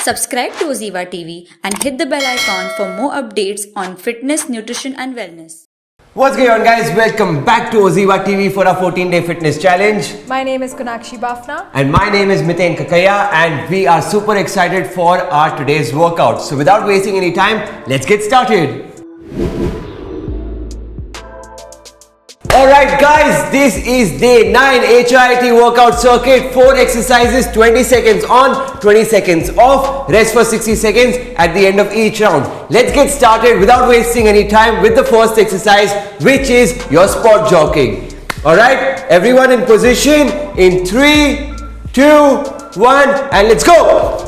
Subscribe to OZiva TV and hit the bell icon for more updates on fitness, nutrition and wellness. What's going on, guys? Welcome back to OZiva TV for our 14-day fitness challenge. My name is Kunakshi And my name is Miten and we are super excited for our today's workout. So without wasting any time, let's get started. Alright guys, this is day 9 HIIT workout circuit. 4 exercises, 20 seconds on, 20 seconds off, rest for 60 seconds at the end of each round. Let's get started without wasting any time with the first exercise, which is your spot jogging. Alright, everyone in position in 3, 2, 1 and let's go!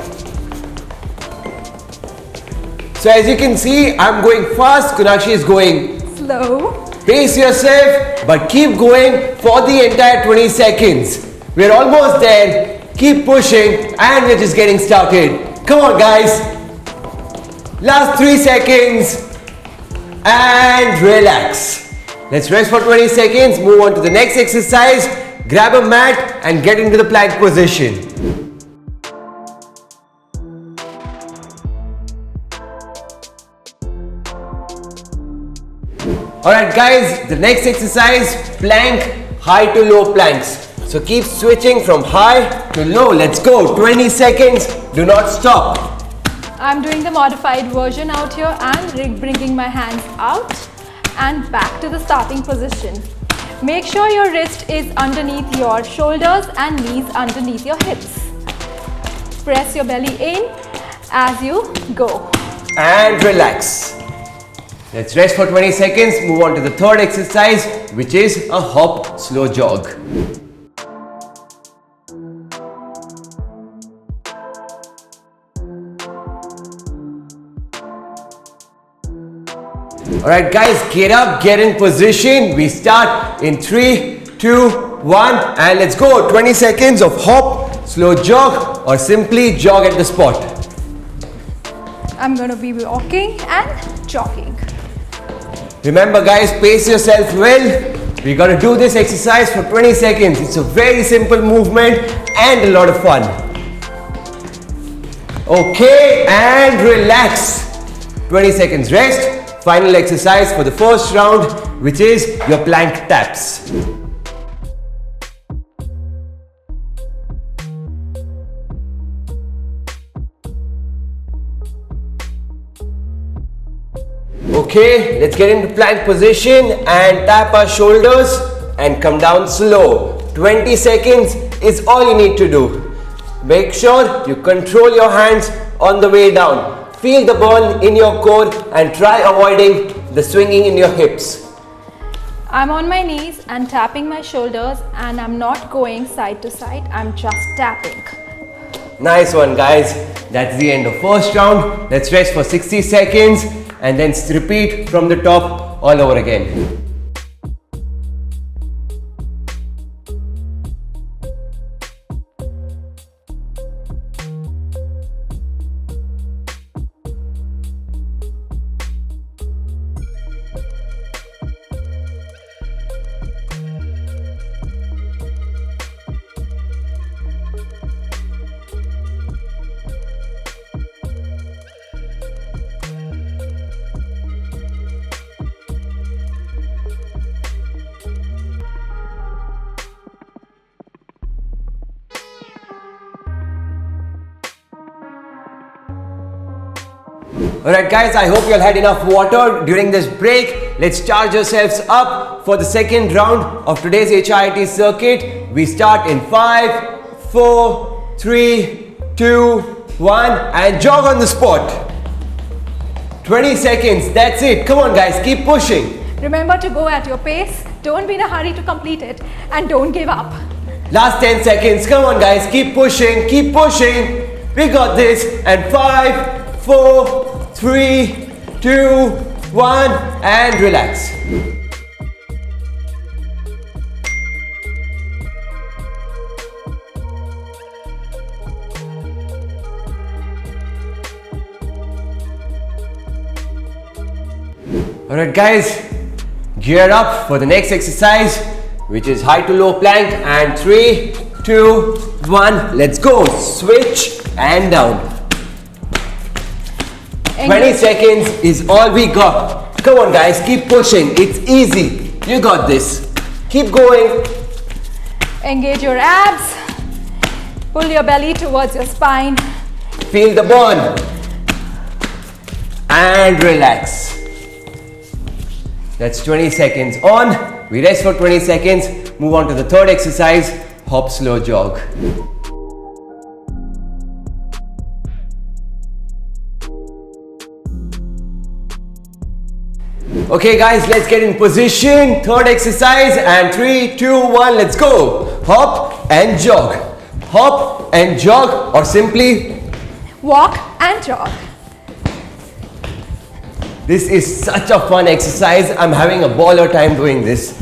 So as you can see, I'm going fast, Kunakshi is going slow. Pace yourself, but keep going for the entire 20 seconds. We're almost there. Keep pushing and we're just getting started. Come on guys. Last 3 seconds and relax. Let's rest for 20 seconds. Move on to the next exercise. Grab a mat and get into the plank position. Alright guys, the next exercise, plank, high to low planks. So keep switching from high to low. Let's go. 20 seconds. Do not stop. I'm doing the modified version out here and bringing my hands out and back to the starting position. Make sure your wrist is underneath your shoulders and knees underneath your hips. Press your belly in as you go. And relax. Let's rest for 20 seconds, move on to the third exercise, which is a hop slow jog. Alright guys, get up, get in position. We start in 3, 2, 1 and let's go. 20 seconds of hop, slow jog or simply jog at the spot. I'm going to be walking and jogging. Remember guys, pace yourself well. We're going to do this exercise for 20 seconds. It's a very simple movement and a lot of fun. Okay, and relax. 20 seconds rest. Final exercise for the first round, which is your plank taps. Okay, let's get into plank position and tap our shoulders and come down slow. 20 seconds is all you need to do. Make sure you control your hands on the way down. Feel the burn in your core and try avoiding the swinging in your hips. I'm on my knees and tapping my shoulders and I'm not going side to side, I'm just tapping. Nice one guys. That's the end of first round. Let's rest for 60 seconds. And then repeat from the top all over again. Alright guys, I hope you all had enough water during this break. Let's charge yourselves up for the second round of today's HIIT circuit. We start in 5, 4, 3, 2, 1 and jog on the spot. 20 seconds, that's it. Come on guys, keep pushing. Remember to go at your pace, don't be in a hurry to complete it and don't give up. Last 10 seconds, come on guys, keep pushing, keep pushing. We got this and 5, 4, 3, 2, 1 and relax. Alright guys, gear up for the next exercise, which is high to low plank, and 3, 2, 1, let's go. Switch and down. 20 seconds is all we got. Come on guys, keep pushing. It's easy. You got this. Keep going. Engage your abs. Pull your belly towards your spine. Feel the burn. And relax. That's 20 seconds on. We rest for 20 seconds. Move on to the third exercise, hop slow jog. Okay guys, let's get in position. Third exercise and 3, 2, 1, let's go. Hop and jog. Hop and jog, or simply walk and jog. This is such a fun exercise. I'm having a baller time doing this.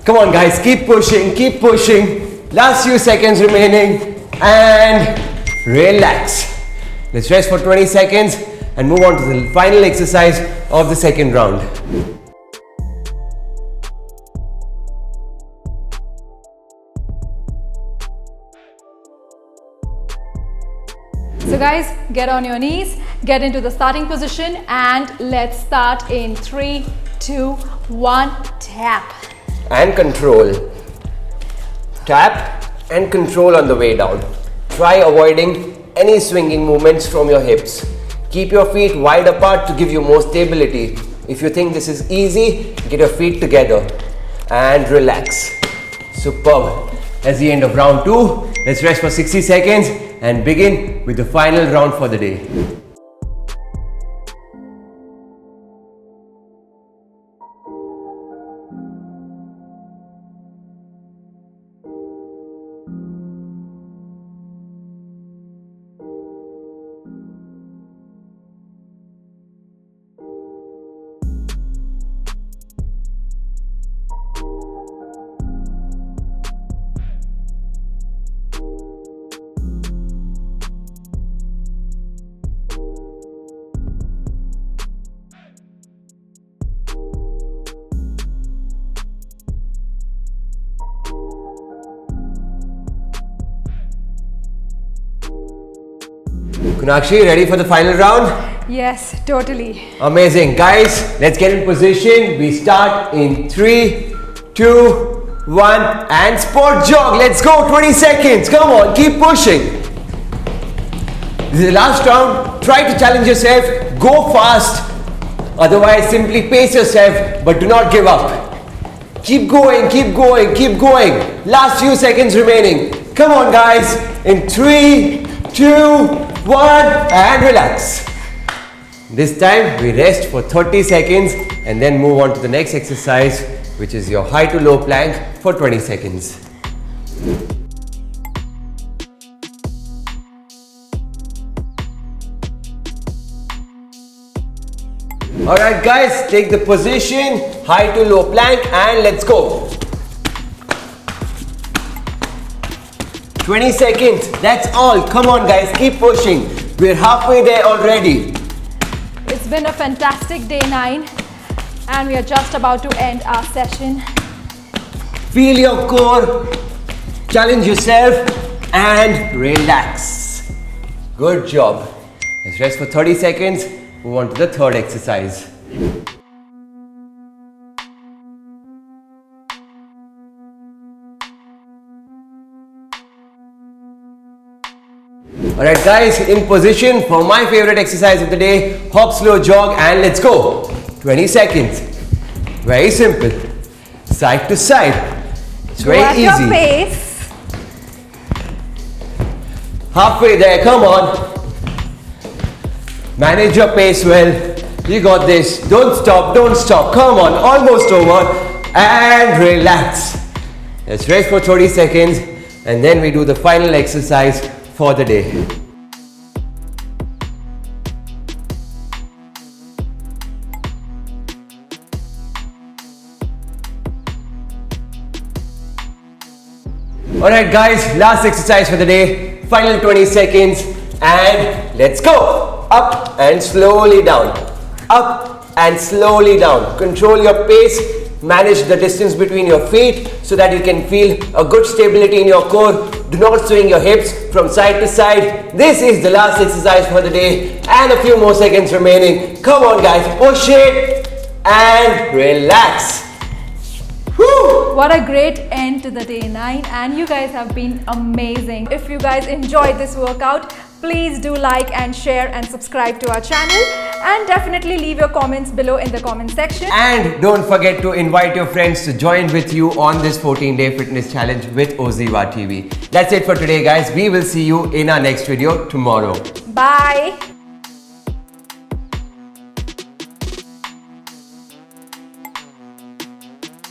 Come on guys, keep pushing, keep pushing. Last few seconds remaining and relax. Let's rest for 20 seconds and move on to the final exercise of the second round. So guys, get on your knees, get into the starting position, and let's start in 3, 2, 1, tap. And control. Tap and control on the way down. Try avoiding any swinging movements from your hips. Keep your feet wide apart to give you more stability. If you think this is easy, get your feet together and relax. Superb. That's the end of round 2. Let's rest for 60 seconds and begin with the final round for the day. Kunakshi, ready for the final round? Yes, totally. Amazing. Guys, let's get in position. We start in 3, 2, 1 and sport jog. Let's go. 20 seconds. Come on, keep pushing. This is the last round. Try to challenge yourself. Go fast. Otherwise, simply pace yourself, but do not give up. Keep going, keep going, keep going. Last few seconds remaining. Come on, guys. In 3, 2, 1 and relax. This time we rest for 30 seconds and then move on to the next exercise, which is your high to low plank for 20 seconds. Alright guys, take the position, high to low plank, and let's go. 20 seconds, that's all. Come on guys, keep pushing. We're halfway there already. It's been a fantastic day 9 and we are just about to end our session. Feel your core, challenge yourself and relax. Good job. Let's rest for 30 seconds. Move on to the third exercise. Alright guys, in position for my favorite exercise of the day, hop slow jog, and let's go. 20 seconds. Very simple. Side to side. It's very Go at easy. your pace. Halfway there, come on. Manage your pace well. You got this. Don't stop, don't stop. Come on, almost over. And relax. Let's rest for 30 seconds and then we do the final exercise for the day. Alright guys, last exercise for the day. Final 20 seconds and let's go. Up and slowly down. Up and slowly down. Control your pace. Manage the distance between your feet so that you can feel a good stability in your core Do not swing your hips from side to side. This is the last exercise for the day and a few more seconds remaining. Come on guys, push it and relax. Woo! What a great end to the day 9, and you guys have been amazing. If you guys enjoyed this workout, please do like and share and subscribe to our channel, and definitely leave your comments below in the comment section. And don't forget to invite your friends to join with you on this 14-day fitness challenge with OZiva TV. That's it for today guys. We will see you in our next video tomorrow. Bye.